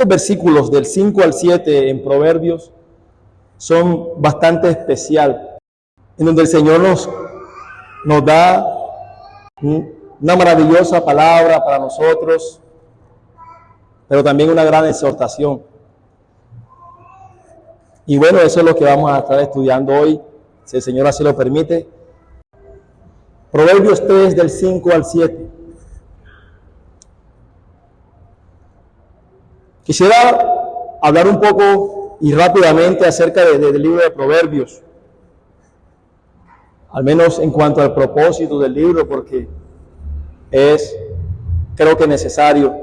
Estos versículos del 5 al 7 en Proverbios son bastante especial, en donde el Señor nos da una maravillosa palabra para nosotros, pero también una gran exhortación. Y bueno, eso es lo que vamos a estar estudiando hoy, si el Señor así lo permite. Proverbios 3 del 5 al 7. Quisiera hablar un poco y rápidamente acerca del libro de Proverbios, al menos en cuanto al propósito del libro, porque creo que necesario.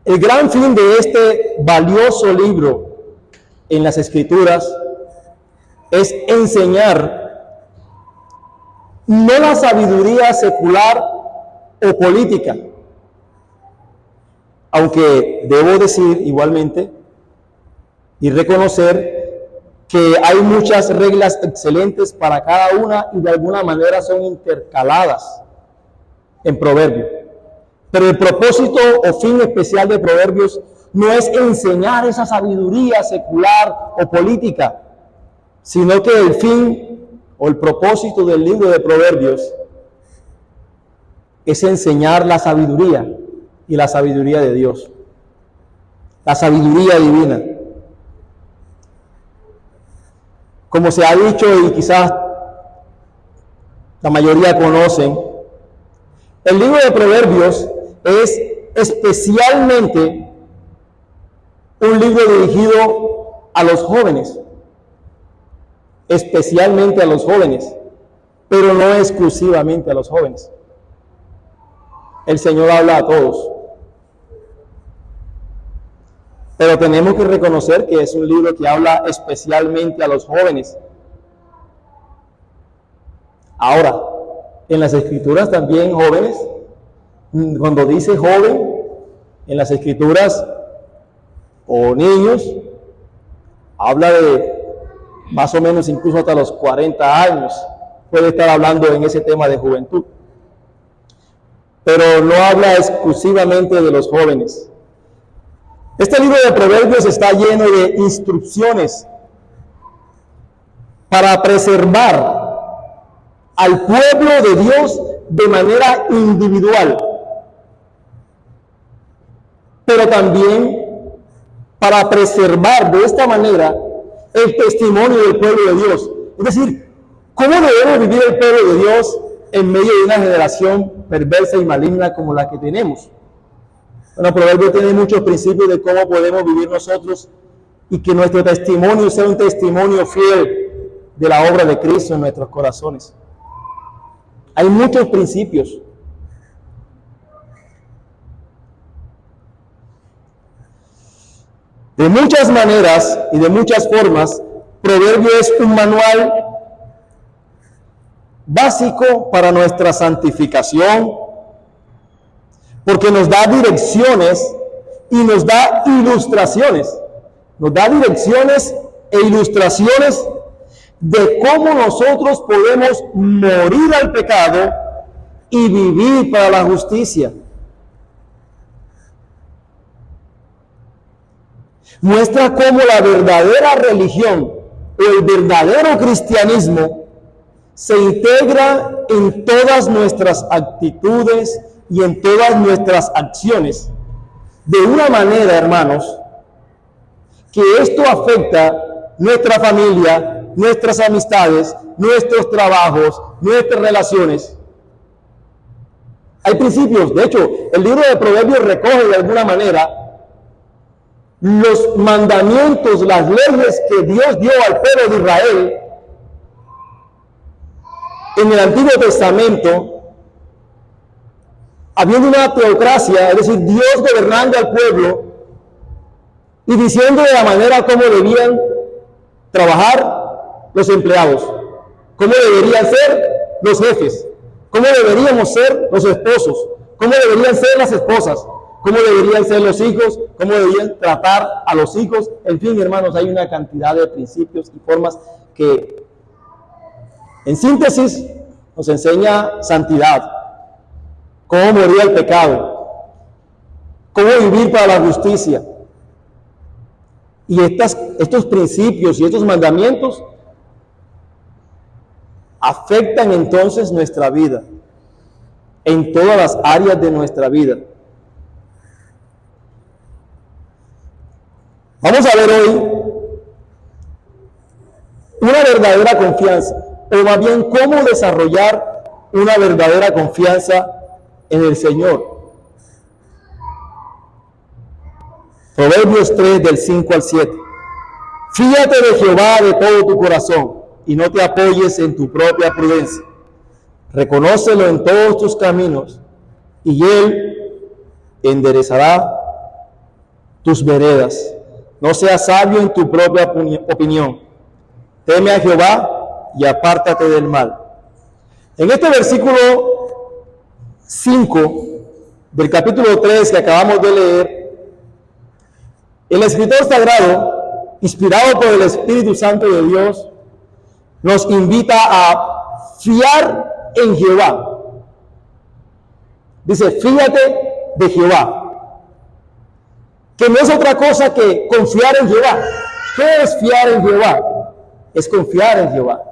El gran fin de este valioso libro en las Escrituras es enseñar no la sabiduría secular o política, aunque debo decir igualmente y reconocer que hay muchas reglas excelentes para cada una y de alguna manera son intercaladas en Proverbios. Pero el propósito o fin especial de Proverbios no es enseñar esa sabiduría secular o política, sino que el fin o el propósito del libro de Proverbios es enseñar la sabiduría y la sabiduría de Dios, la sabiduría divina. Como se ha dicho y quizás la mayoría conocen, el libro de Proverbios es especialmente un libro dirigido a los jóvenes, especialmente a los jóvenes, pero no exclusivamente a los jóvenes. El Señor habla a todos. Pero tenemos que reconocer que es un libro que habla especialmente a los jóvenes. Ahora, en las Escrituras también jóvenes, cuando dice joven, en las Escrituras o niños, habla de más o menos incluso hasta los 40 años, puede estar hablando en ese tema de juventud. Pero no habla exclusivamente de los jóvenes. Este libro de Proverbios está lleno de instrucciones para preservar al pueblo de Dios de manera individual, pero también para preservar de esta manera el testimonio del pueblo de Dios. Es decir, ¿cómo debemos vivir el pueblo de Dios en medio de una generación perversa y maligna como la que tenemos? Bueno, Proverbio tiene muchos principios de cómo podemos vivir nosotros y que nuestro testimonio sea un testimonio fiel de la obra de Cristo en nuestros corazones. Hay muchos principios. De muchas maneras y de muchas formas, Proverbio es un manual básico para nuestra santificación, porque nos da direcciones y nos da ilustraciones. Nos da direcciones e ilustraciones de cómo nosotros podemos morir al pecado y vivir para la justicia. Muestra cómo la verdadera religión o el verdadero cristianismo se integra en todas nuestras actitudes y en todas nuestras acciones, de una manera, hermanos, que esto afecta nuestra familia, nuestras amistades, nuestros trabajos, nuestras relaciones. Hay principios, de hecho, el libro de Proverbios recoge de alguna manera los mandamientos, las leyes que Dios dio al pueblo de Israel en el Antiguo Testamento, habiendo una teocracia, es decir, Dios gobernando al pueblo y diciendo de la manera cómo debían trabajar los empleados, cómo deberían ser los jefes, cómo deberíamos ser los esposos, cómo deberían ser las esposas, cómo deberían ser los hijos, cómo deberían tratar a los hijos. En fin, hermanos, hay una cantidad de principios y formas que, en síntesis, nos enseña santidad, cómo morir al pecado, cómo vivir para la justicia. Y estos principios y estos mandamientos afectan entonces nuestra vida, en todas las áreas de nuestra vida. Vamos a ver hoy una verdadera confianza, o más bien cómo desarrollar una verdadera confianza en el Señor. Proverbios 3 del 5 al 7. Fíate de Jehová de todo tu corazón y no te apoyes en tu propia prudencia. Reconócelo en todos tus caminos y Él enderezará tus veredas. No seas sabio en tu propia opinión. Teme a Jehová y apártate del mal. En este versículo 5 del capítulo 3 que acabamos de leer, el escritor sagrado, inspirado por el Espíritu Santo de Dios, nos invita a fiar en Jehová. Dice, fíjate de Jehová, que no es otra cosa que confiar en Jehová. ¿Qué es fiar en Jehová? Es confiar en Jehová.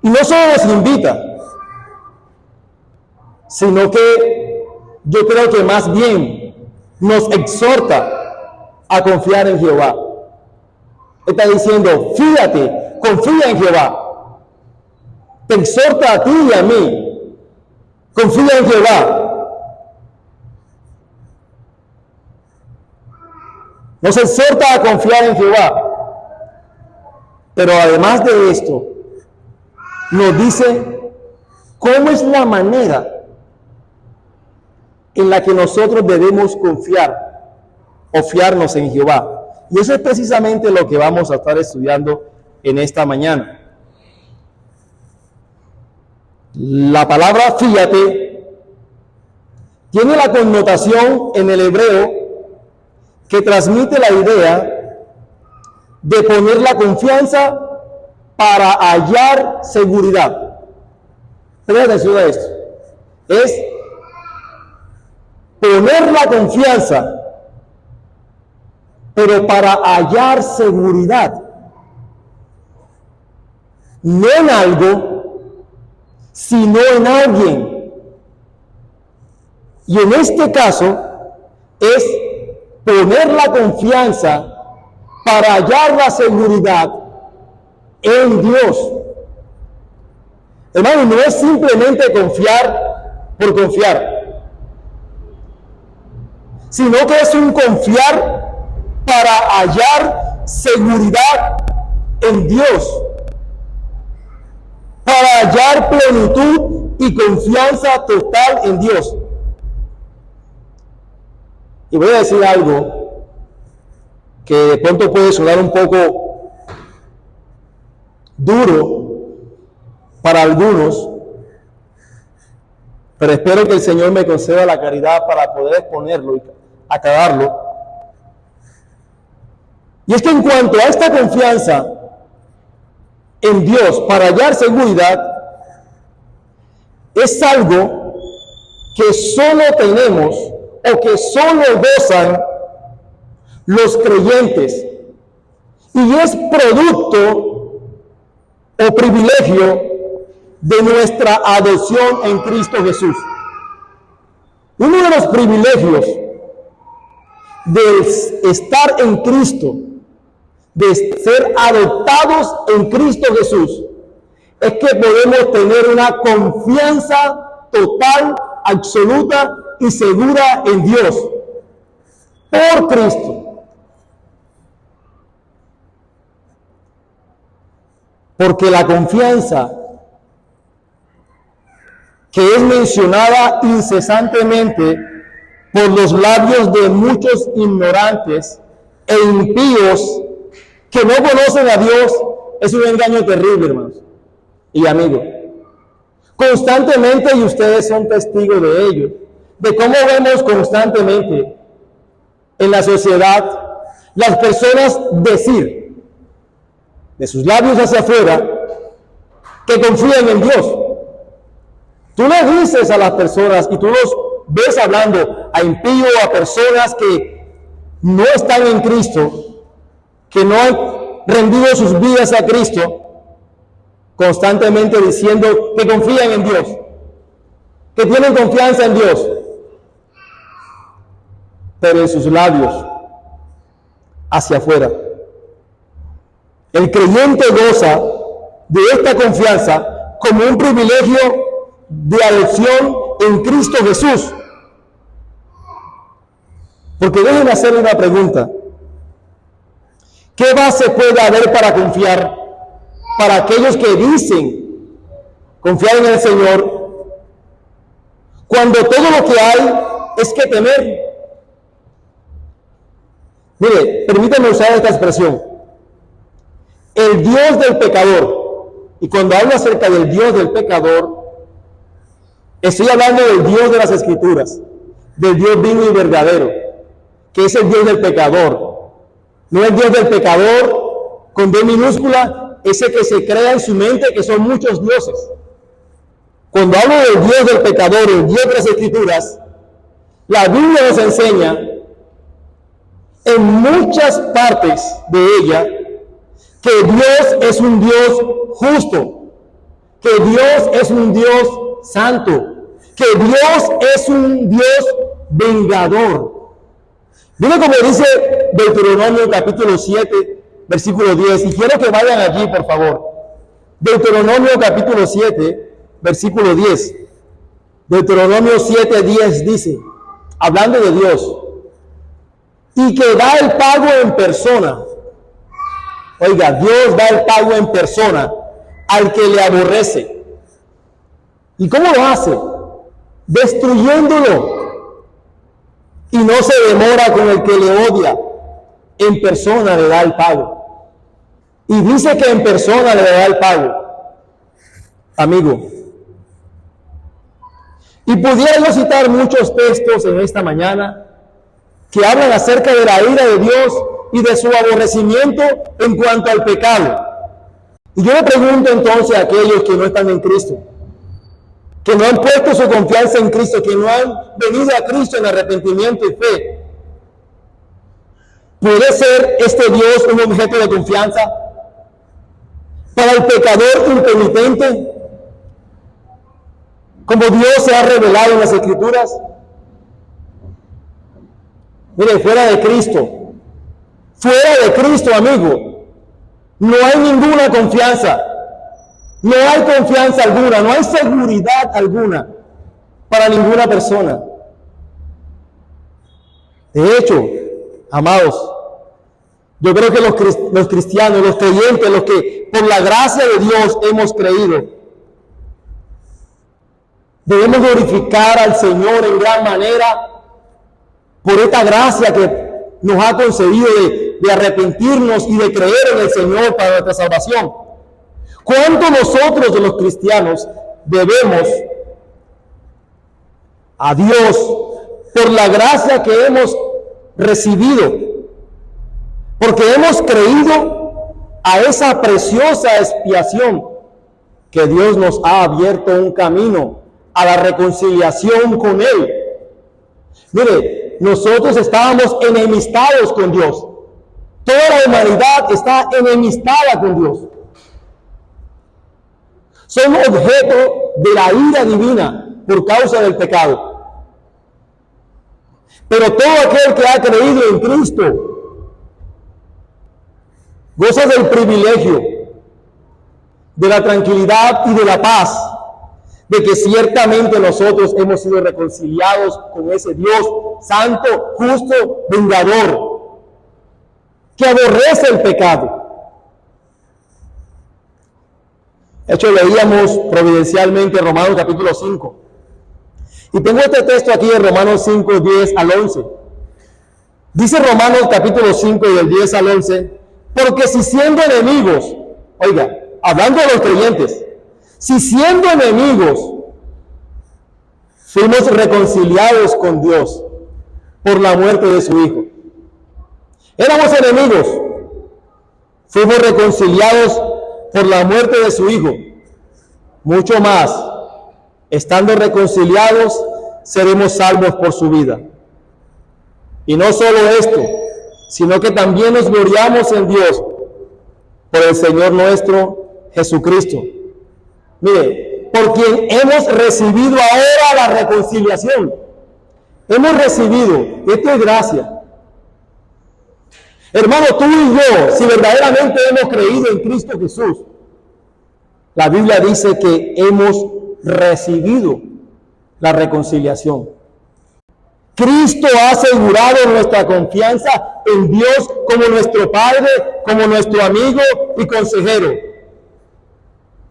Y no solo nos invita, sino que yo creo que más bien nos exhorta a confiar en Jehová. Está diciendo, fíjate, confía en Jehová. Te exhorta a ti y a mí. Confía en Jehová. Nos exhorta a confiar en Jehová. Pero además de esto, nos dice cómo es la manera en la que nosotros debemos confiar o fiarnos en Jehová. Y eso es precisamente lo que vamos a estar estudiando en esta mañana. La palabra fíjate tiene la connotación en el hebreo que transmite la idea de poner la confianza para hallar seguridad. Presta atención a esto. Es poner la confianza, pero para hallar seguridad. No en algo, sino en alguien. Y en este caso es poner la confianza para hallar la seguridad en Dios. Hermano, no es simplemente confiar por confiar, sino que es un confiar para hallar seguridad en Dios, para hallar plenitud y confianza total en Dios. Y voy a decir algo que de pronto puede sonar un poco duro para algunos, pero espero que el Señor me conceda la caridad para poder exponerlo y aclararlo. Y es que en cuanto a esta confianza en Dios para hallar seguridad, es algo que solo tenemos o que solo gozan los creyentes, y es producto o privilegio de nuestra adopción en Cristo Jesús. Uno de los privilegios de estar en Cristo, de ser adoptados en Cristo Jesús, es que podemos tener una confianza total, absoluta y segura en Dios por Cristo. Porque la confianza que es mencionada incesantemente por los labios de muchos ignorantes e impíos que no conocen a Dios, es un engaño terrible, hermanos y amigos. Constantemente, y ustedes son testigos de ello, de cómo vemos constantemente en la sociedad las personas decir de sus labios hacia afuera que confían en Dios. Tú le dices a las personas y tú los ves hablando a impíos, a personas que no están en Cristo, que no han rendido sus vidas a Cristo, constantemente diciendo que confían en Dios, que tienen confianza en Dios, pero en sus labios, hacia afuera. El creyente goza de esta confianza como un privilegio de adopción en Cristo Jesús. Porque déjenme hacerle una pregunta. ¿Qué base puede haber para confiar para aquellos que dicen confiar en el Señor cuando todo lo que hay es que temer? Mire, permítanme usar esta expresión. El Dios del pecador, y cuando hablo acerca del Dios del pecador, estoy hablando del Dios de las Escrituras, del Dios vivo y verdadero, que es el Dios del pecador. No el Dios del pecador con D minúscula, ese que se crea en su mente que son muchos dioses. Cuando hablo del Dios del pecador, el Dios de las Escrituras, la Biblia nos enseña en muchas partes de ella que Dios es un Dios justo, que Dios es un Dios santo, que Dios es un Dios vengador. Mira como dice Deuteronomio capítulo 7, versículo 10, y quiero que vayan allí, por favor. Deuteronomio capítulo 7, versículo 10. Deuteronomio 7, 10 dice, hablando de Dios, y que da el pago en persona. Oiga, Dios da el pago en persona al que le aborrece. ¿Y cómo lo hace? Destruyéndolo. Y no se demora con el que le odia. En persona le da el pago. Y dice que en persona le da el pago. Amigo. Y pudiera yo citar muchos textos en esta mañana que hablan acerca de la ira de Dios y de su aborrecimiento en cuanto al pecado. Y yo le pregunto entonces a aquellos que no están en Cristo, que no han puesto su confianza en Cristo, que no han venido a Cristo en arrepentimiento y fe, ¿puede ser este Dios un objeto de confianza para el pecador impenitente, como Dios se ha revelado en las Escrituras? Mire, fuera de Cristo, amigo, no hay ninguna confianza, no hay confianza alguna, no hay seguridad alguna para ninguna persona. De hecho, amados, yo creo que los cristianos, los creyentes, los que por la gracia de Dios hemos creído, debemos glorificar al Señor en gran manera por esta gracia que nos ha concedido de arrepentirnos y de creer en el Señor para nuestra salvación. ¿Cuánto nosotros los cristianos debemos a Dios por la gracia que hemos recibido? Porque hemos creído a esa preciosa expiación que Dios nos ha abierto un camino a la reconciliación con Él. Mire, nosotros estábamos enemistados con Dios. Toda la humanidad está enemistada con Dios. Somos objeto de la ira divina por causa del pecado. Pero todo aquel que ha creído en Cristo goza del privilegio, de la tranquilidad y de la paz, de que ciertamente nosotros hemos sido reconciliados con ese Dios santo, justo, vengador, que aborrece el pecado. De hecho, leíamos providencialmente Romanos capítulo 5. Y tengo este texto aquí en Romanos 5, 10 al 11. Dice Romanos capítulo 5 del 10 al 11, porque si siendo enemigos, oiga, hablando de los creyentes, si siendo enemigos fuimos reconciliados con Dios por la muerte de su Hijo. Éramos enemigos, fuimos reconciliados por la muerte de su Hijo. Mucho más, estando reconciliados, seremos salvos por su vida. Y no solo esto, sino que también nos gloriamos en Dios por el Señor nuestro Jesucristo. Mire, por quien hemos recibido ahora la reconciliación. Hemos recibido, esto es gracia. Hermano, tú y yo, si verdaderamente hemos creído en Cristo Jesús, la Biblia dice que hemos recibido la reconciliación. Cristo ha asegurado nuestra confianza en Dios como nuestro Padre, como nuestro amigo y consejero.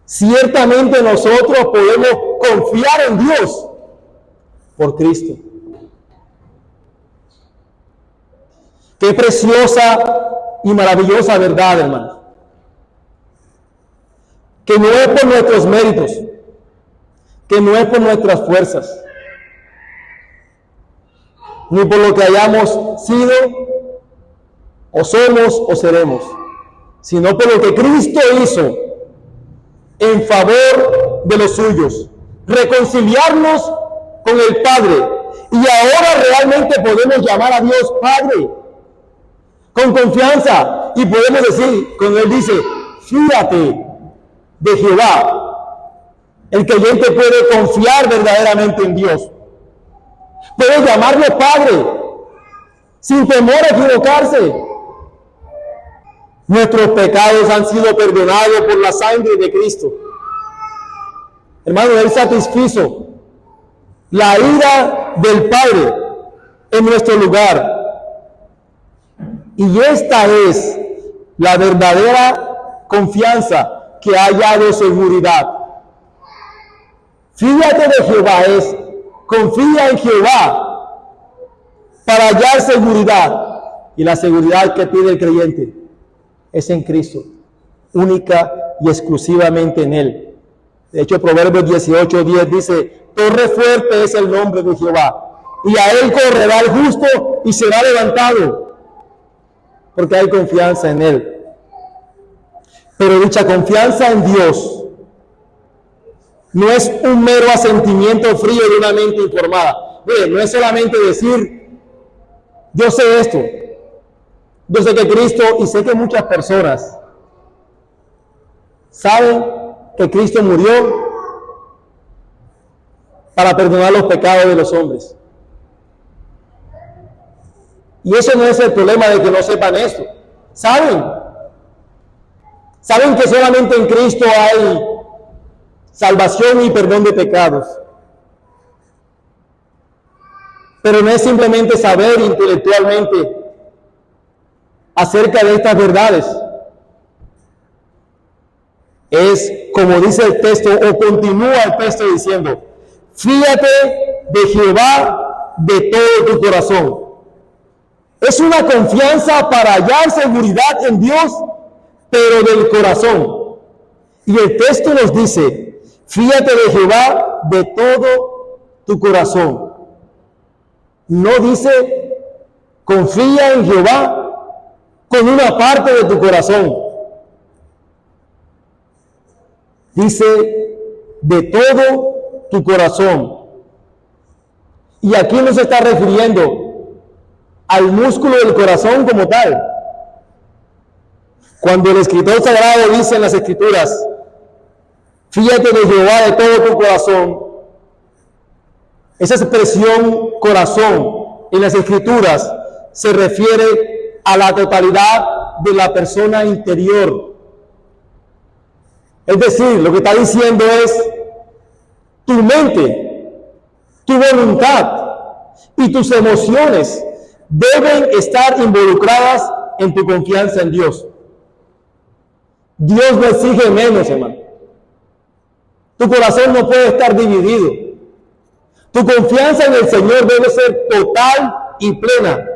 Ciertamente nosotros podemos confiar en Dios por Cristo. Qué preciosa y maravillosa verdad, hermano. Que no es por nuestros méritos, que no es por nuestras fuerzas, ni por lo que hayamos sido, o somos, o seremos, sino por lo que Cristo hizo en favor de los suyos, reconciliarnos con el Padre, y ahora realmente podemos llamar a Dios Padre, con confianza, y podemos decir, cuando Él dice, fíate de Jehová, el creyente puede confiar verdaderamente en Dios. Puede llamarle Padre, sin temor a equivocarse. Nuestros pecados han sido perdonados por la sangre de Cristo. Hermano, Él satisfizo la ira del Padre en nuestro lugar. Y esta es la verdadera confianza que ha hallado seguridad. Fíjate de Jehová es, confía en Jehová para hallar seguridad. Y la seguridad que pide el creyente es en Cristo, única y exclusivamente en Él. De hecho, Proverbios 18:10 dice, torre fuerte es el nombre de Jehová, y a Él correrá el justo y será levantado, porque hay confianza en Él. Pero dicha confianza en Dios no es un mero asentimiento frío de una mente informada. Mire, no es solamente decir, yo sé esto, yo sé que Cristo, y sé que muchas personas saben que Cristo murió para perdonar los pecados de los hombres. Y eso no es el problema de que no sepan esto. Saben que solamente en Cristo hay salvación y perdón de pecados. Pero no es simplemente saber intelectualmente acerca de estas verdades. Es como dice el texto, o continúa el texto diciendo, fíjate de Jehová de todo tu corazón. Es una confianza para hallar seguridad en Dios, pero del corazón. Y el texto nos dice, fíjate de Jehová de todo tu corazón. No dice, confía en Jehová con una parte de tu corazón. Dice, de todo tu corazón. Y aquí no se está refiriendo al músculo del corazón como tal. Cuando el escritor sagrado dice en las Escrituras, fíjate de Jehová de todo tu corazón, esa expresión corazón en las Escrituras se refiere a la totalidad de la persona interior. Es decir, lo que está diciendo es tu mente, tu voluntad y tus emociones deben estar involucradas en tu confianza en Dios. Dios no exige menos, hermano. Tu corazón no puede estar dividido. Tu confianza en el Señor debe ser total y plena,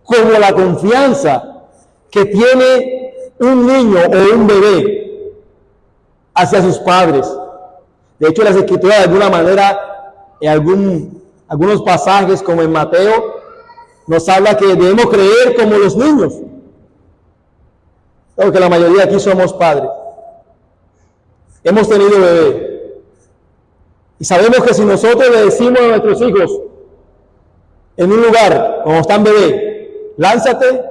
como la confianza que tiene un niño o un bebé hacia sus padres. De hecho, las Escrituras de alguna manera, en algunos pasajes como en Mateo, nos habla que debemos creer como los niños. Porque la mayoría aquí somos padres. Hemos tenido bebé. Y sabemos que si nosotros le decimos a nuestros hijos, en un lugar, cuando está en bebé, lánzate,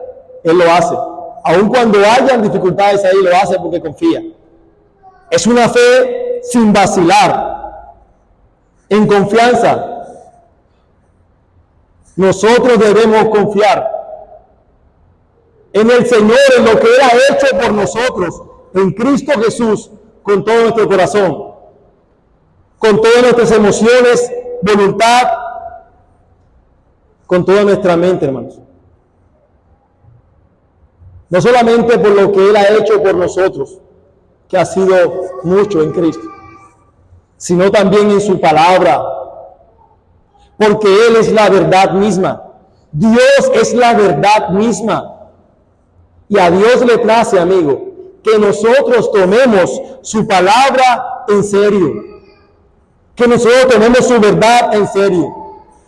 Él lo hace. Aun cuando hayan dificultades ahí, lo hace porque confía. Es una fe sin vacilar, en confianza. Nosotros debemos confiar en el Señor, en lo que Él ha hecho por nosotros, en Cristo Jesús, con todo nuestro corazón, con todas nuestras emociones, voluntad, con toda nuestra mente, hermanos. No solamente por lo que Él ha hecho por nosotros, que ha sido mucho en Cristo, sino también en su palabra, porque Él es la verdad misma. Dios es la verdad misma. Y a Dios le place, amigo, que nosotros tomemos su palabra en serio, que nosotros tomemos su verdad en serio,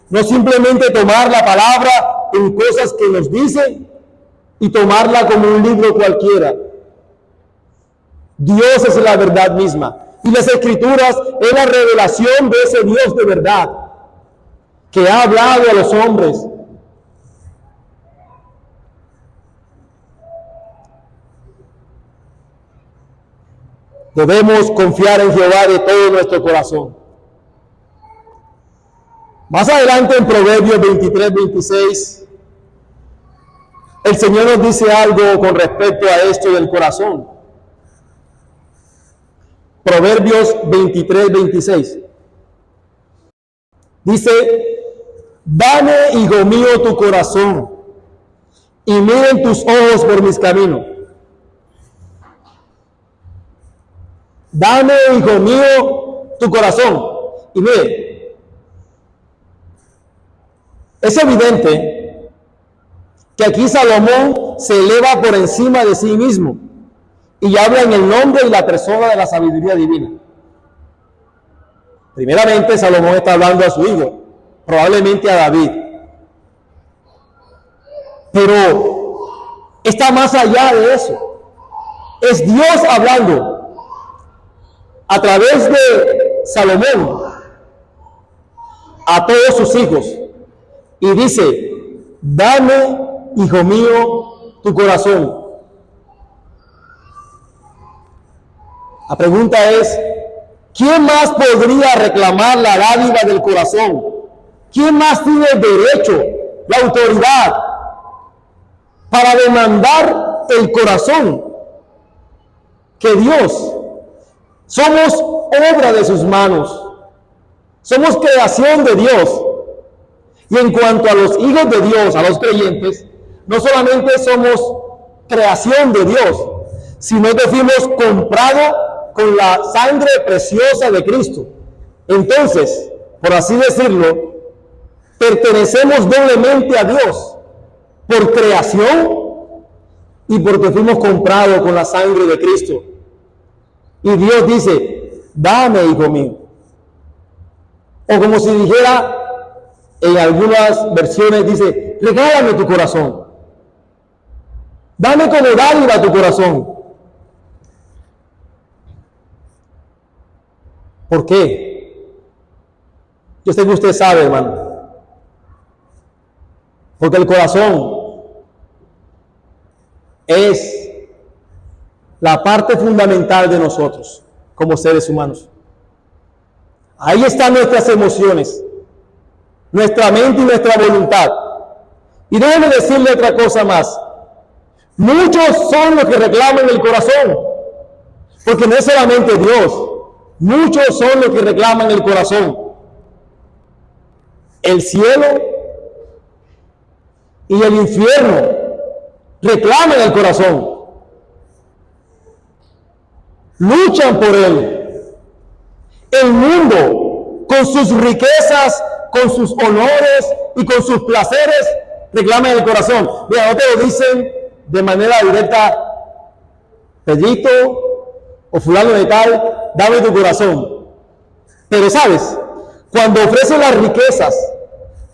no simplemente tomar la palabra en cosas que nos dicen y tomarla como un libro cualquiera. Dios es la verdad misma y las Escrituras es la revelación de ese Dios de verdad que ha hablado a los hombres. Debemos confiar en Jehová de todo nuestro corazón. Más adelante en Proverbios 23-26, el Señor nos dice algo con respecto a esto del corazón. Proverbios 23-26. Dice: dame, hijo mío, tu corazón, y miren tus ojos por mis caminos. Dame, hijo mío, tu corazón. Y mire, es evidente que aquí Salomón se eleva por encima de sí mismo y habla en el nombre y la persona de la sabiduría divina. Primeramente, Salomón está hablando a su hijo, probablemente a David. Pero está más allá de eso. Es Dios hablando a través de Salomón a todos sus hijos. Y dice: dame, hijo mío, tu corazón. La pregunta es: ¿quién más podría reclamar la dádiva del corazón? ¿Quién más tiene el derecho, la autoridad para demandar el corazón que Dios? Somos obra de sus manos, somos creación de Dios. Y en cuanto a los hijos de Dios, a los creyentes, no solamente somos creación de Dios, sino que fuimos comprados con la sangre preciosa de Cristo. Entonces, por así decirlo, pertenecemos doblemente a Dios, por creación y porque fuimos comprados con la sangre de Cristo. Y Dios dice: dame, hijo mío. O como si dijera, en algunas versiones dice: regálame tu corazón. Dame como dádiva tu corazón. ¿Por qué? Yo sé que usted sabe, hermano. Porque el corazón es la parte fundamental de nosotros como seres humanos. Ahí están nuestras emociones, nuestra mente y nuestra voluntad. Y déjeme decirle otra cosa más. Muchos son los que reclaman el corazón, porque no es solamente Dios. Muchos son los que reclaman el corazón. El cielo y el infierno reclaman el corazón. Luchan por él. El mundo, con sus riquezas, con sus honores y con sus placeres, reclaman el corazón. Mira, no te lo dicen de manera directa: Pedrito o fulano de tal, dame tu corazón. Pero sabes, cuando ofrecen las riquezas,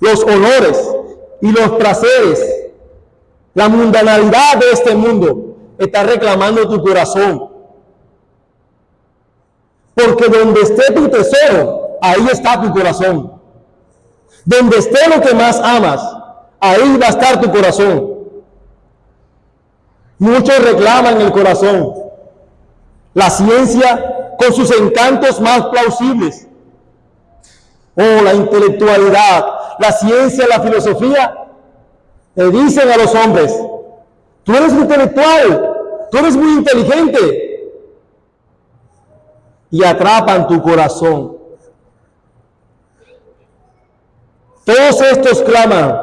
los honores y los placeres, la mundanalidad de este mundo está reclamando tu corazón. Porque donde esté tu tesoro, ahí está tu corazón. Donde esté lo que más amas, ahí va a estar tu corazón. Muchos reclaman el corazón, la ciencia con sus encantos más plausibles. Oh, la intelectualidad, la ciencia, la filosofía, le dicen a los hombres: tú eres intelectual, tú eres muy inteligente, y atrapan tu corazón. Todos estos claman: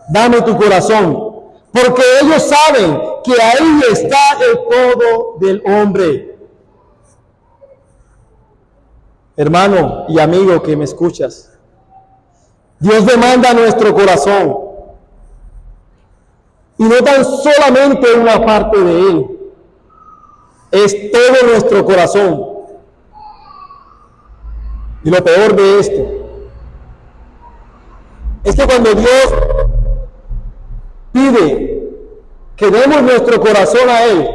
dame tu corazón, porque ellos saben que ahí está el todo del hombre. Hermano y amigo que me escuchas, Dios demanda nuestro corazón, y no tan solamente una parte de él, es todo nuestro corazón. Y lo peor de esto es que cuando Dios pide que demos nuestro corazón a Él,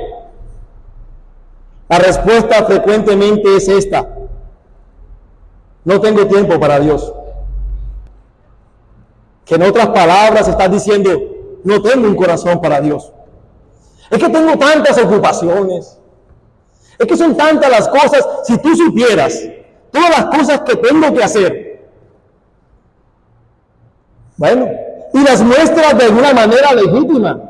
la respuesta frecuentemente es esta: no tengo tiempo para Dios. Que en otras palabras estás diciendo: no tengo un corazón para Dios. Es que tengo tantas ocupaciones. Es que son tantas las cosas. Si tú supieras todas las cosas que tengo que hacer. Bueno, y las muestras de alguna manera legítima,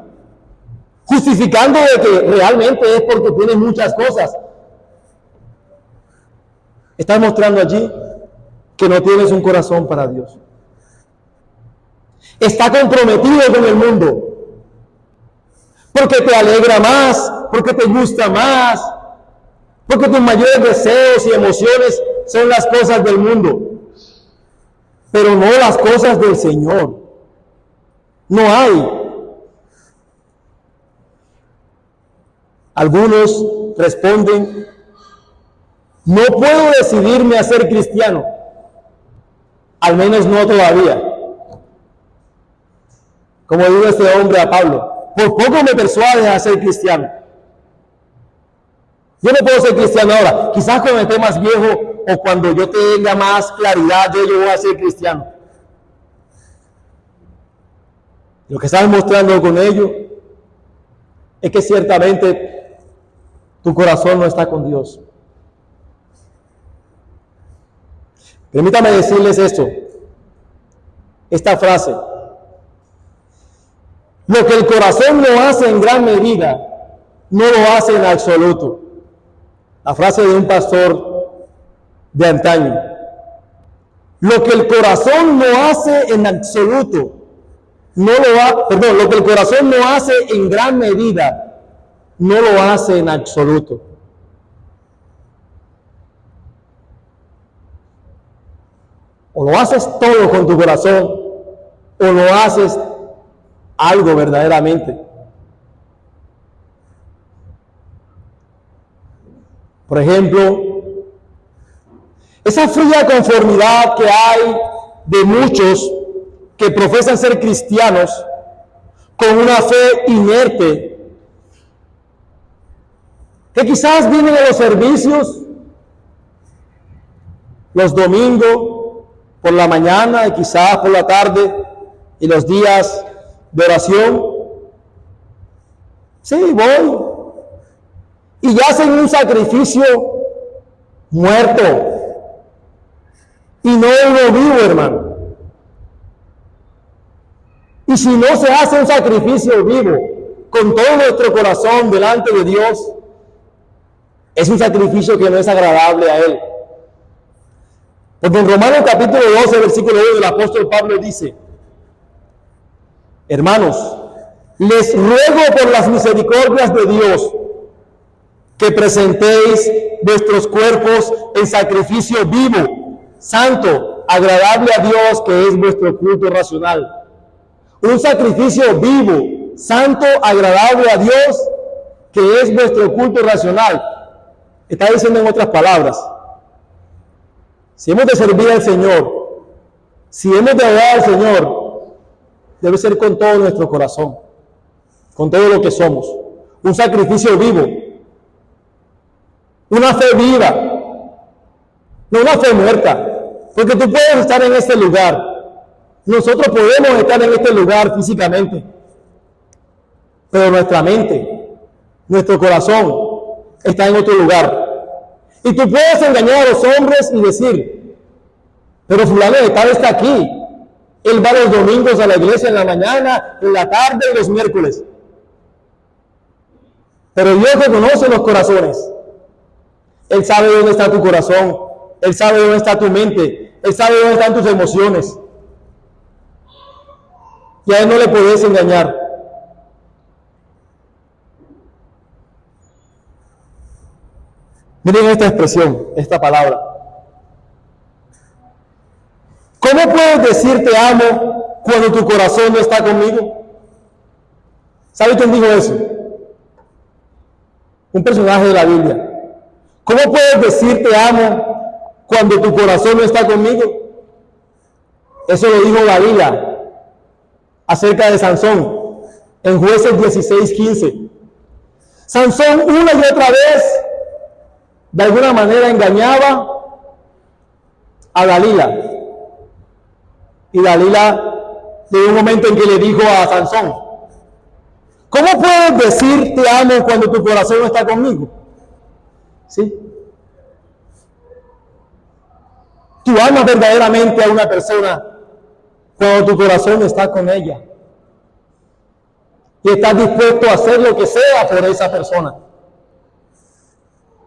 justificando de que realmente es porque tienes muchas cosas. Estás mostrando allí que no tienes un corazón para Dios. Está comprometido con el mundo, porque te alegra más, porque te gusta más, porque tus mayores deseos y emociones son las cosas del mundo, pero no las cosas del Señor. No hay. Algunos responden: no puedo decidirme a ser cristiano, al menos no todavía. Como dijo este hombre a Pablo: por poco me persuades a ser cristiano. Yo no puedo ser cristiano ahora, quizás cuando esté más viejo o cuando yo tenga más claridad, yo voy a ser cristiano. Lo que estás mostrando con ello es que ciertamente tu corazón no está con Dios. Permítame decirles esto, esta frase: lo que el corazón no hace en gran medida, no lo hace en absoluto. La frase de un pastor de antaño. Lo que el corazón no hace en absoluto, lo que el corazón no hace en gran medida, no lo hace en absoluto. O lo haces todo con tu corazón, o lo haces algo verdaderamente. Por ejemplo, esa fría conformidad que hay de muchos que profesan ser cristianos con una fe inerte, que quizás vienen a los servicios los domingos por la mañana y quizás por la tarde y los días de oración. Sí, voy. Y ya hacen un sacrificio muerto y no uno vivo, hermano. Y si no se hace un sacrificio vivo con todo nuestro corazón delante de Dios, es un sacrificio que no es agradable a Él. Porque en Romanos capítulo 12, versículo 1, el apóstol Pablo dice: hermanos, les ruego por las misericordias de Dios que presentéis vuestros cuerpos en sacrificio vivo, santo, agradable a Dios, que es vuestro culto racional. Un sacrificio vivo, santo, agradable a Dios, que es vuestro culto racional. Está diciendo en otras palabras: si hemos de servir al Señor, si hemos de adorar al Señor, debe ser con todo nuestro corazón, con todo lo que somos. Un sacrificio vivo, una fe viva, no una fe muerta, porque tú puedes estar en este lugar Nosotros podemos estar en este lugar físicamente, pero nuestra mente, nuestro corazón está en otro lugar. Y tú puedes engañar a los hombres y decir, pero fulano de tal está aquí. Él va los domingos a la iglesia en la mañana, en la tarde y los miércoles. Pero Dios reconoce los corazones. Él sabe dónde está tu corazón. Él sabe dónde está tu mente. Él sabe dónde están tus emociones. Y a Él no le puedes engañar. Miren esta expresión, esta palabra. ¿Cómo puedes decir te amo cuando tu corazón no está conmigo? ¿Sabe quién dijo eso? Un personaje de la Biblia. ¿Cómo puedes decir te amo cuando tu corazón no está conmigo? Eso lo dijo la Biblia acerca de Sansón en Jueces 16:15. Sansón una y otra vez de alguna manera engañaba a Dalila. Y Dalila llegó un momento en que le dijo a Sansón, ¿cómo puedes decir te amo cuando tu corazón no está conmigo? ¿Sí? Tú amas verdaderamente a una persona cuando tu corazón está con ella. Y estás dispuesto a hacer lo que sea por esa persona.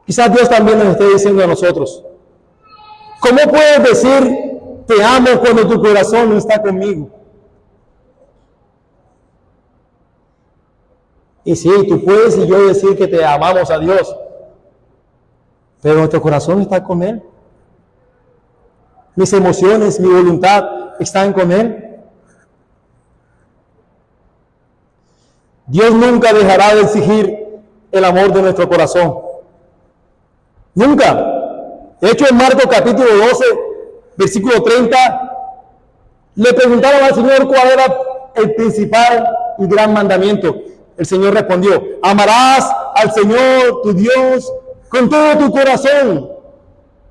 Quizás Dios también nos esté diciendo a nosotros, ¿cómo puedes decir te amo cuando tu corazón no está conmigo? Y sí, tú puedes y yo decir que te amamos a Dios, pero nuestro corazón está con Él. Mis emociones, mi voluntad están con Él. Dios nunca dejará de exigir el amor de nuestro corazón. Nunca. De hecho, en Marcos capítulo 12, versículo 30, le preguntaron al Señor cuál era el principal y gran mandamiento. El Señor respondió, amarás al Señor tu Dios con todo tu corazón,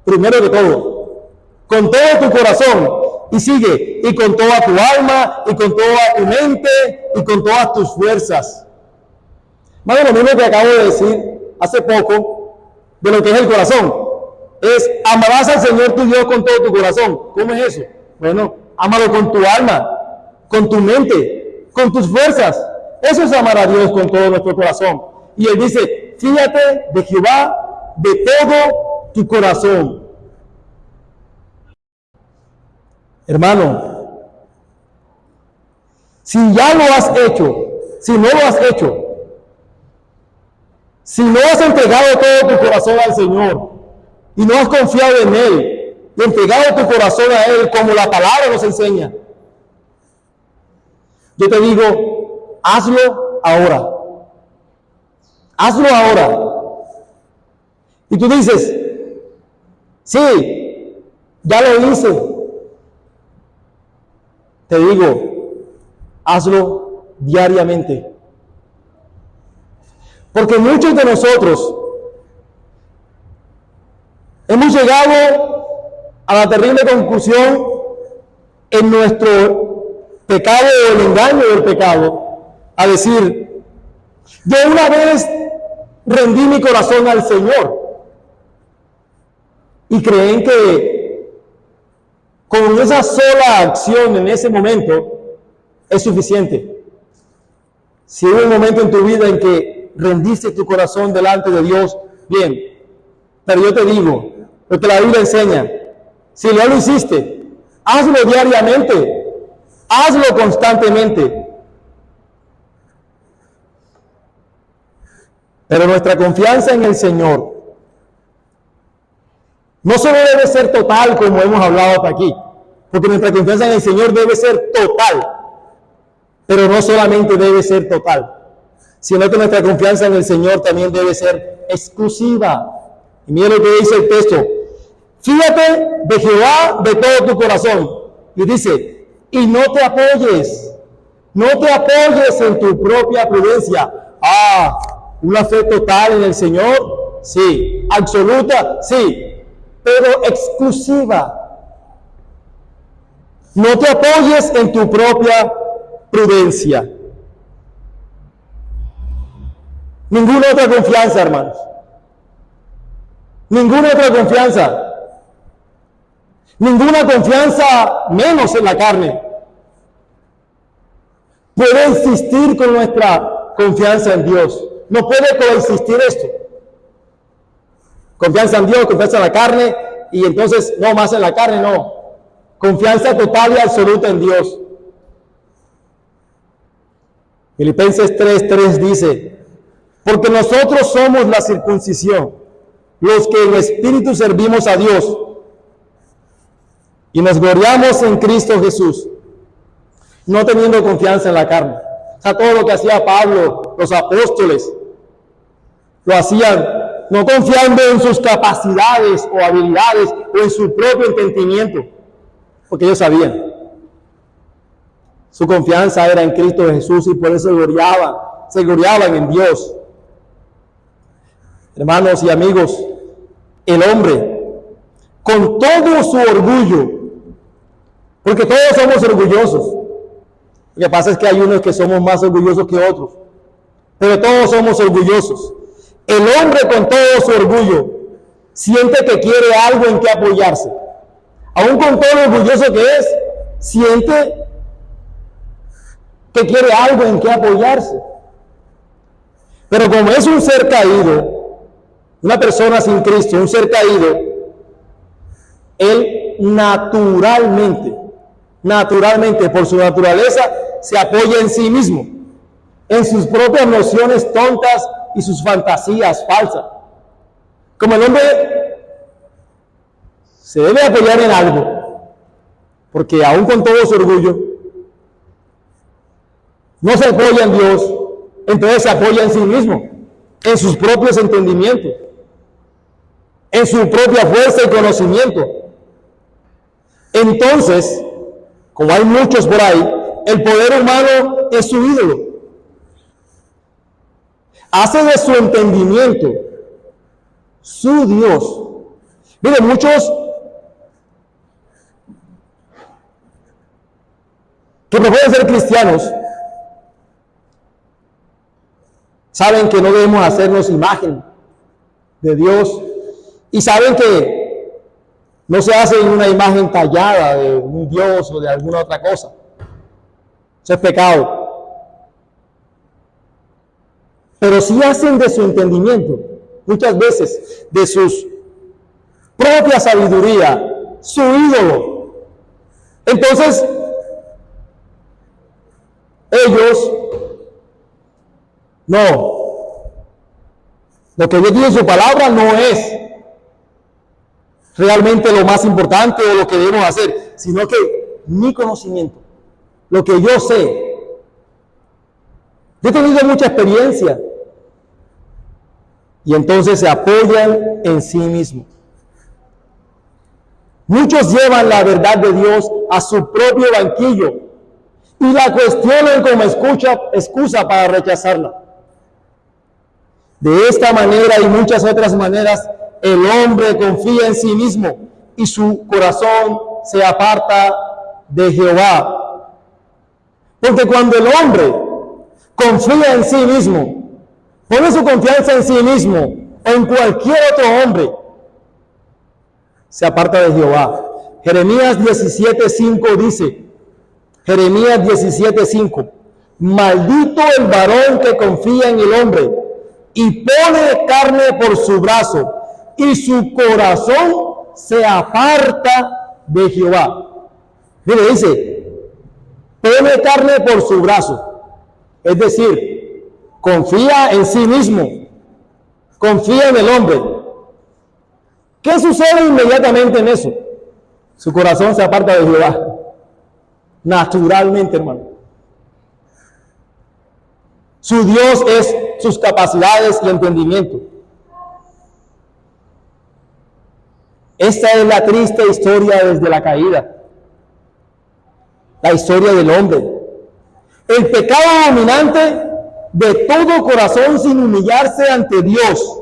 primero que todo, con todo tu corazón, y sigue, y con toda tu alma, y con toda tu mente, y con todas tus fuerzas. Más de lo mismo que acabo de decir hace poco, de lo que es el corazón, es amarás al Señor tu Dios con todo tu corazón. ¿Cómo es eso? Bueno, ámalo con tu alma, con tu mente, con tus fuerzas. Eso es amar a Dios con todo nuestro corazón. Y Él dice, fíjate de Jehová de todo tu corazón. Hermano, si ya lo has hecho, si no lo has hecho, si no has entregado todo tu corazón al Señor y no has confiado en Él y entregado tu corazón a Él como la palabra nos enseña, yo te digo, hazlo ahora. Hazlo ahora. Y tú dices, sí, ya lo hice. Te digo, hazlo diariamente. Porque muchos de nosotros hemos llegado a la terrible conclusión en nuestro pecado o el engaño del pecado, a decir, yo una vez rendí mi corazón al Señor, y creen que con esa sola acción en ese momento es suficiente. Si hubo un momento en tu vida en que rendiste tu corazón delante de Dios, bien, pero yo te digo, lo que la Biblia enseña, si no lo hiciste, hazlo diariamente, hazlo constantemente. Pero nuestra confianza en el Señor no solo debe ser total, como hemos hablado hasta aquí, porque nuestra confianza en el Señor debe ser total, pero no solamente debe ser total, sino que nuestra confianza en el Señor también debe ser exclusiva. Y mira lo que dice el texto, fíjate de Jehová de todo tu corazón, y dice, y no te apoyes en tu propia prudencia. Una fe total en el Señor, sí, absoluta, sí, pero exclusiva. No te apoyes en tu propia prudencia. Ninguna otra confianza, hermanos. Ninguna otra confianza. Ninguna confianza menos en la carne puede insistir con nuestra confianza en Dios. No puede coexistir esto. Confianza en Dios, confianza en la carne, y entonces no más en la carne, no. Confianza total y absoluta en Dios. Filipenses 3:3 dice: porque nosotros somos la circuncisión, los que en espíritu servimos a Dios, y nos gloriamos en Cristo Jesús, no teniendo confianza en la carne. O sea, todo lo que hacía Pablo, los apóstoles, lo hacían no confiando en sus capacidades o habilidades o en su propio entendimiento, porque ellos sabían. Su confianza era en Cristo Jesús y por eso se gloriaban en Dios. Hermanos y amigos, el hombre, con todo su orgullo, porque todos somos orgullosos. Lo que pasa es que hay unos que somos más orgullosos que otros, pero todos somos orgullosos. El hombre con todo su orgullo siente que quiere algo en que apoyarse. Aún con todo lo orgulloso que es, siente que quiere algo en que apoyarse. Pero como es un ser caído, una persona sin Cristo, un ser caído, él naturalmente, por su naturaleza, se apoya en sí mismo, en sus propias nociones tontas y sus fantasías falsas. Como el hombre se debe apoyar en algo, porque aún con todo su orgullo, no se apoya en Dios, entonces se apoya en sí mismo, en sus propios entendimientos, en su propia fuerza y conocimiento. Entonces, como hay muchos por ahí, el poder humano es su ídolo. Hace de su entendimiento su Dios. Miren, muchos que prefieren ser cristianos saben que no debemos hacernos imagen de Dios y saben que no se hace una imagen tallada de un Dios o de alguna otra cosa. Eso es pecado. Pero sí hacen de su entendimiento, muchas veces, de sus propia sabiduría, su ídolo. Entonces, ellos, no. Lo que Dios dice en su palabra no es realmente lo más importante o lo que debemos hacer, sino que mi conocimiento, lo que yo sé. Yo he tenido mucha experiencia. Y entonces se apoyan en sí mismos. Muchos llevan la verdad de Dios a su propio banquillo y la cuestionan como excusa para rechazarla. De esta manera y muchas otras maneras, el hombre confía en sí mismo y su corazón se aparta de Jehová. Porque cuando el hombre confía en sí mismo, pone su confianza en sí mismo o en cualquier otro hombre, se aparta de Jehová. Jeremías 17:5 dice, Jeremías 17:5, maldito el varón que confía en el hombre y pone carne por su brazo y su corazón se aparta de Jehová. Mire, dice, pone carne por su brazo, es decir, confía en sí mismo, confía en el hombre. ¿Qué sucede inmediatamente en eso? Su corazón se aparta de Jehová. Naturalmente, hermano. Su Dios es sus capacidades y entendimiento. Esta es la triste historia desde la caída. La historia del hombre. El pecado dominante de todo corazón sin humillarse ante Dios.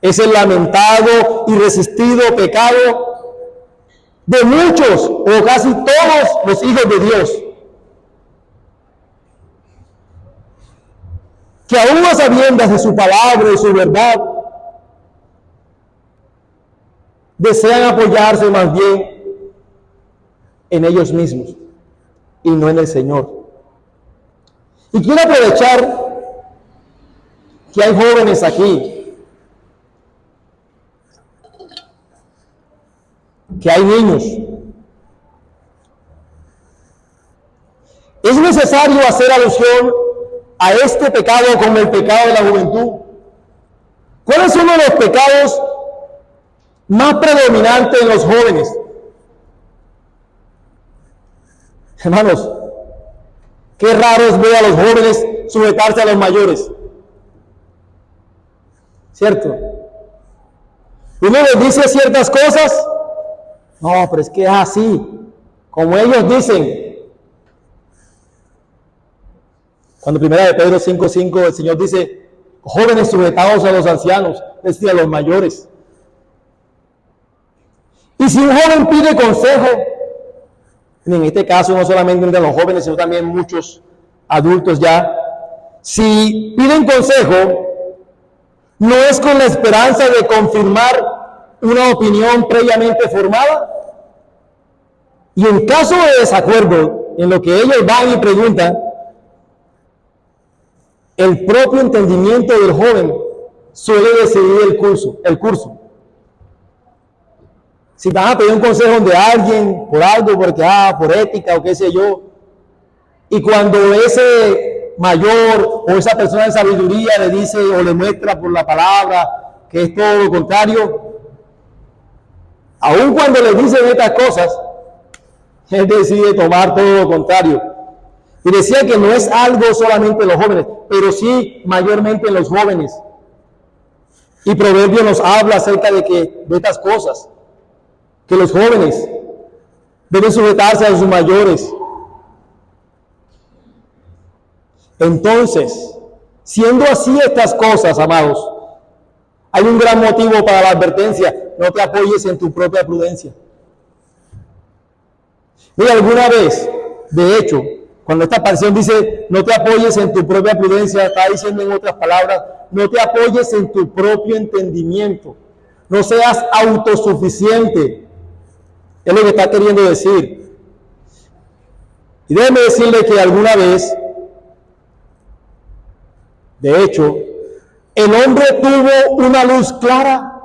Es el lamentado y resistido pecado de muchos o casi todos los hijos de Dios, que aún a sabiendas de su palabra y su verdad, desean apoyarse más bien en ellos mismos y no en el Señor. Y quiero aprovechar que hay jóvenes aquí, que hay niños. Es necesario hacer alusión a este pecado como el pecado de la juventud. ¿Cuáles son los pecados más predominantes en los jóvenes? Hermanos, qué raro es ver a los jóvenes sujetarse a los mayores, ¿cierto? Uno les dice ciertas cosas, no, pero es que es así, como ellos dicen. Cuando primera de Pedro 5:5 el Señor dice, jóvenes sujetados a los ancianos, es decir, a los mayores. Y si un joven pide consejo, en este caso no solamente entre los jóvenes, sino también muchos adultos ya, si piden consejo, no es con la esperanza de confirmar una opinión previamente formada. Y en caso de desacuerdo en lo que ellos van y preguntan, el propio entendimiento del joven suele decidir el curso. Si van a pedir un consejo de alguien por algo, porque por ética o qué sé yo, y cuando ese mayor o esa persona de sabiduría le dice o le muestra por la palabra que es todo lo contrario, aun cuando le dicen estas cosas, él decide tomar todo lo contrario. Y decía que no es algo solamente en los jóvenes, pero sí mayormente en los jóvenes. Y Proverbios nos habla acerca de estas cosas, que los jóvenes deben sujetarse a sus mayores. Entonces, siendo así estas cosas, amados, hay un gran motivo para la advertencia: no te apoyes en tu propia prudencia. Mira, alguna vez, de hecho, cuando esta pasión dice no te apoyes en tu propia prudencia, está diciendo en otras palabras, no te apoyes en tu propio entendimiento, no seas autosuficiente, es lo que está queriendo decir. Y déjeme decirle que alguna vez, de hecho, el hombre tuvo una luz clara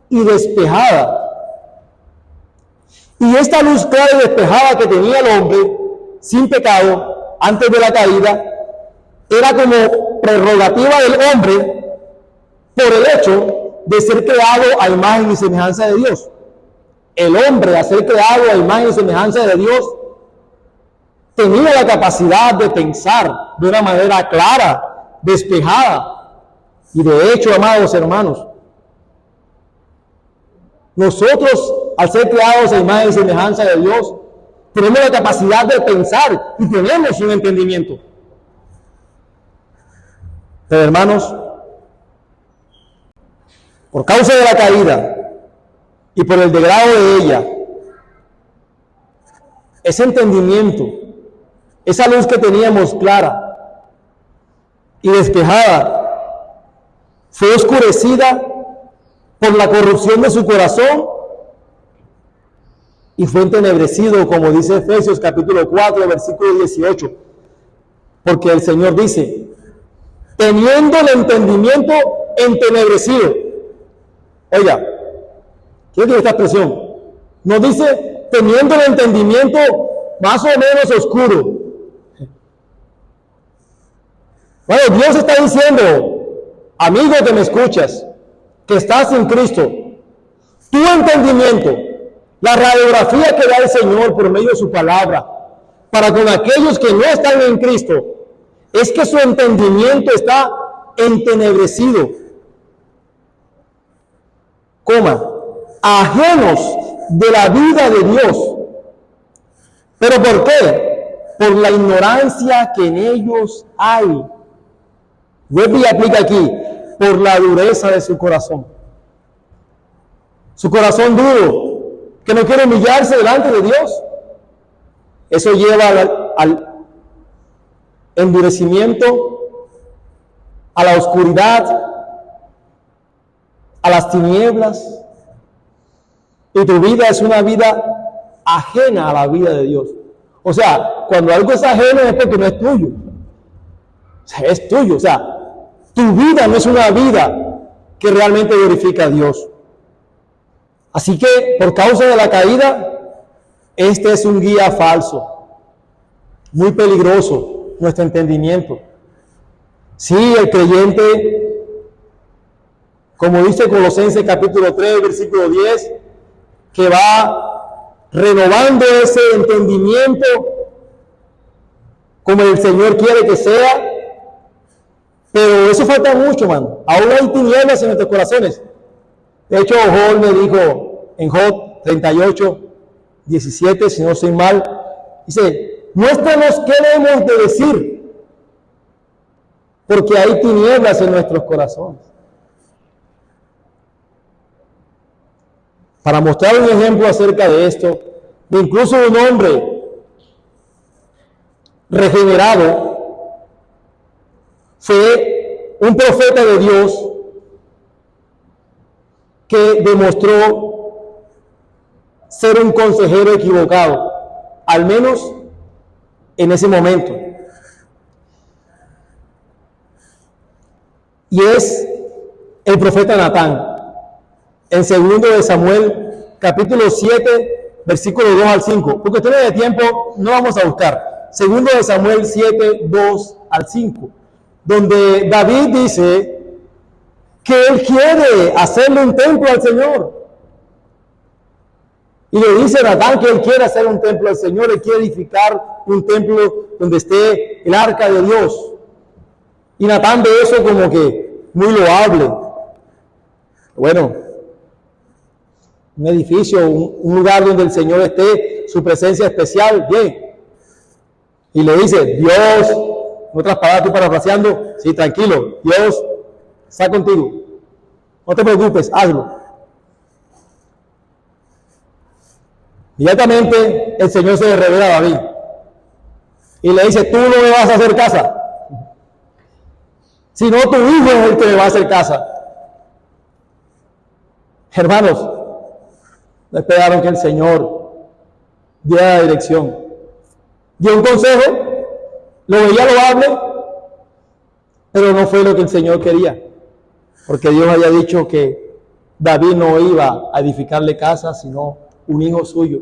y despejada. Y esta luz clara y despejada que tenía el hombre, sin pecado, antes de la caída, era como prerrogativa del hombre por el hecho de ser creado a imagen y semejanza de Dios. El hombre, al ser creado a imagen y semejanza de Dios, tenía la capacidad de pensar de una manera clara, despejada. Y de hecho, amados hermanos, nosotros, al ser creados a imagen y semejanza de Dios, tenemos la capacidad de pensar y tenemos un entendimiento. Pero hermanos, por causa de la caída y por el degrado de ella, ese entendimiento, esa luz que teníamos clara y despejada, fue oscurecida por la corrupción de su corazón y fue entenebrecido, como dice Efesios capítulo 4, versículo 18, porque el Señor dice, teniendo el entendimiento entenebrecido. Oiga, quiero que esta expresión nos dice, teniendo el entendimiento más o menos oscuro. Bueno, Dios está diciendo, amigo que me escuchas, que estás en Cristo, tu entendimiento, la radiografía que da el Señor por medio de su palabra, para con aquellos que no están en Cristo, es que su entendimiento está entenebrecido, ajenos de la vida de Dios. ¿Pero por qué? Por la ignorancia que en ellos hay. Vuelve y aplica aquí, por la dureza de su corazón. Su corazón duro, que no quiere humillarse delante de Dios. Eso lleva al endurecimiento, a la oscuridad, a las tinieblas. Y tu vida es una vida ajena a la vida de Dios. O sea, cuando algo es ajeno es porque no es tuyo. O sea, es tuyo. O sea, tu vida no es una vida que realmente glorifica a Dios. Así que, por causa de la caída, este es un guía falso, muy peligroso, nuestro entendimiento. Sí, el creyente, como dice Colosenses capítulo 3, versículo 10, que va renovando ese entendimiento como el Señor quiere que sea, pero eso falta mucho, man. Aún hay tinieblas en nuestros corazones. De hecho, Job me dijo en Job 38, 17, si no soy mal, dice, muéstranos qué debemos de decir, porque hay tinieblas en nuestros corazones. Para mostrar un ejemplo acerca de esto, de incluso un hombre regenerado, fue un profeta de Dios que demostró ser un consejero equivocado, al menos en ese momento. Y es el profeta Natán. En 2 de Samuel, capítulo 7, versículo 2 al 5. Por cuestiones de tiempo, no vamos a buscar. 2 de Samuel 7, 2 al 5. Donde David dice que él quiere hacerle un templo al Señor. Y le dice a Natán que él quiere hacer un templo al Señor, él quiere edificar un templo donde esté el arca de Dios. Y Natán ve eso como que muy loable. Bueno, un edificio, un lugar donde el Señor esté, su presencia especial, bien. Y le dice, Dios, en otras palabras, tú parafraseando, sí, tranquilo, Dios está contigo. No te preocupes, hazlo. Inmediatamente el Señor se le revela a David y le dice, tú no me vas a hacer casa, sino tu hijo es el que me va a hacer casa. Hermanos, no esperaron que el Señor diera la dirección. Dio un consejo, lo veía loable, pero no fue lo que el Señor quería, porque Dios había dicho que David no iba a edificarle casa, sino un hijo suyo.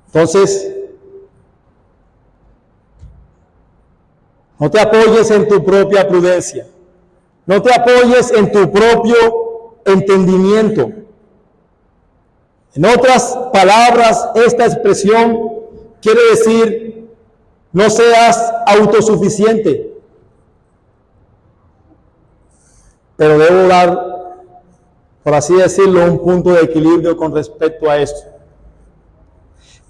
Entonces, no te apoyes en tu propia prudencia, no te apoyes en tu propio entendimiento. En otras palabras, esta expresión quiere decir, no seas autosuficiente. Pero debo dar, por así decirlo, un punto de equilibrio con respecto a esto.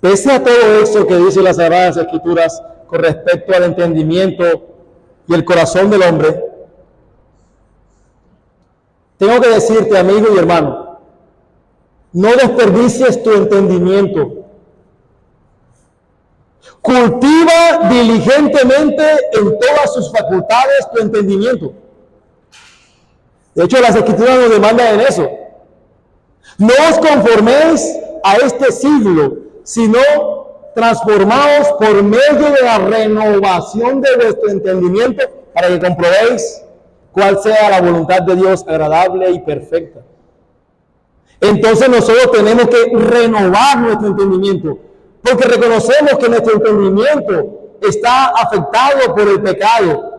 Pese a todo esto que dice las Sagradas Escrituras con respecto al entendimiento y el corazón del hombre, tengo que decirte, amigo y hermano, no desperdicies tu entendimiento. Cultiva diligentemente en todas sus facultades tu entendimiento. De hecho, las Escrituras nos demandan en eso. No os conforméis a este siglo, sino transformaos por medio de la renovación de vuestro entendimiento para que comprobéis cuál sea la voluntad de Dios agradable y perfecta. Entonces nosotros tenemos que renovar nuestro entendimiento, porque reconocemos que nuestro entendimiento está afectado por el pecado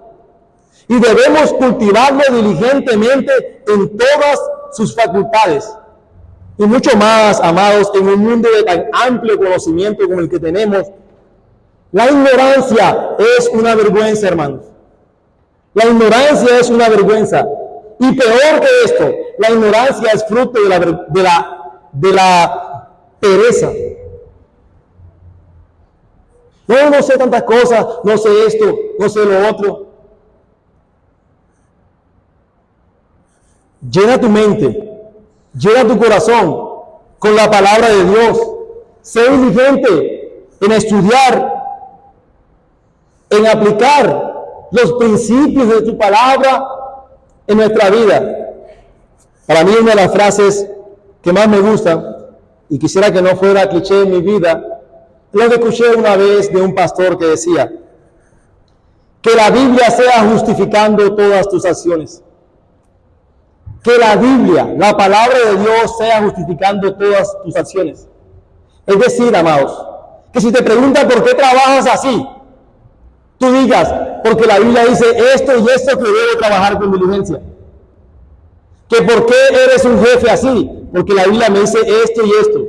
y debemos cultivarlo diligentemente en todas sus facultades. Y mucho más, amados, en un mundo de tan amplio conocimiento como el que tenemos, la ignorancia es una vergüenza, hermanos. La ignorancia es una vergüenza. Y peor que esto, la ignorancia es fruto de la pereza. No sé tantas cosas, no sé esto, no sé lo otro. Llena tu mente Llena tu corazón con la palabra de Dios. Sé diligente en estudiar, en aplicar los principios de tu palabra en nuestra vida. Para mí, una de las frases que más me gusta, y quisiera que no fuera cliché en mi vida, es lo que escuché una vez de un pastor que decía: que la Biblia sea justificando todas tus acciones. Que la Biblia, la palabra de Dios, sea justificando todas tus acciones. Es decir, amados, que si te preguntan por qué trabajas así, tú digas: porque la Biblia dice esto y esto, que debo trabajar con diligencia. Que por qué eres un jefe así, porque la Biblia me dice esto y esto.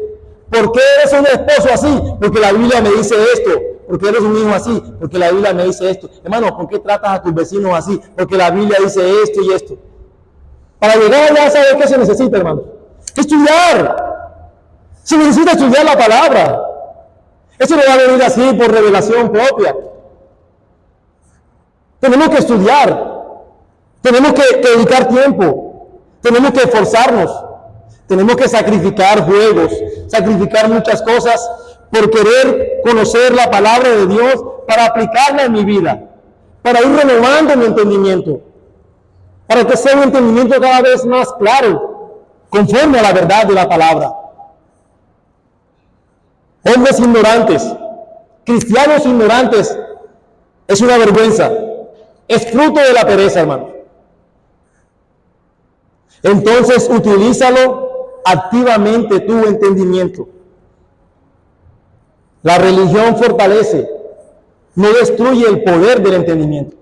¿Por qué eres un esposo así? Porque la Biblia me dice esto. ¿Por qué eres un hijo así? Porque la Biblia me dice esto. Hermano, ¿por qué tratas a tus vecinos así? Porque la Biblia dice esto y esto. Para llegar allá, ¿sabes qué se necesita, hermano? Estudiar. Se necesita estudiar la palabra. Eso no va a venir así por revelación propia. Tenemos que estudiar. Tenemos que dedicar tiempo. Tenemos que esforzarnos. Tenemos que sacrificar juegos, sacrificar muchas cosas por querer conocer la palabra de Dios para aplicarla en mi vida, para ir renovando mi entendimiento, para que sea un entendimiento cada vez más claro, conforme a la verdad de la palabra. Hombres ignorantes, cristianos ignorantes, es una vergüenza, es fruto de la pereza, hermano. Entonces, utilízalo activamente tu entendimiento. La religión fortalece, no destruye el poder del entendimiento.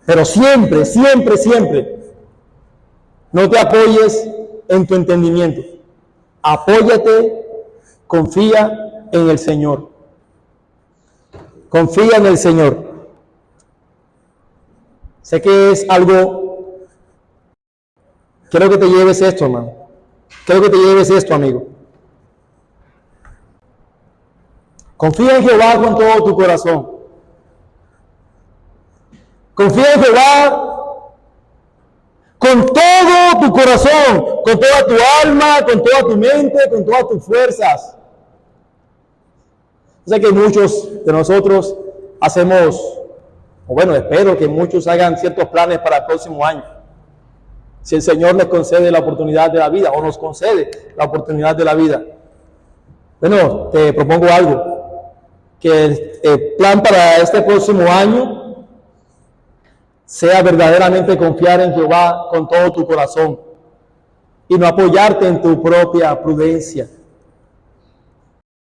Pero siempre, siempre, siempre, no te apoyes en tu entendimiento. Apóyate, confía en el Señor. Confía en el Señor. Sé que es algo. Quiero que te lleves esto, hermano. Quiero que te lleves esto, amigo. Confía en Jehová con todo tu corazón. Confía en Jehová con todo tu corazón, con toda tu alma, con toda tu mente, con todas tus fuerzas. Sé que muchos de nosotros hacemos, o bueno, espero que muchos hagan ciertos planes para el próximo año. Si el Señor nos concede la oportunidad de la vida, o nos concede la oportunidad de la vida. Bueno, te propongo algo, que el plan para este próximo año sea verdaderamente confiar en Jehová con todo tu corazón y no apoyarte en tu propia prudencia.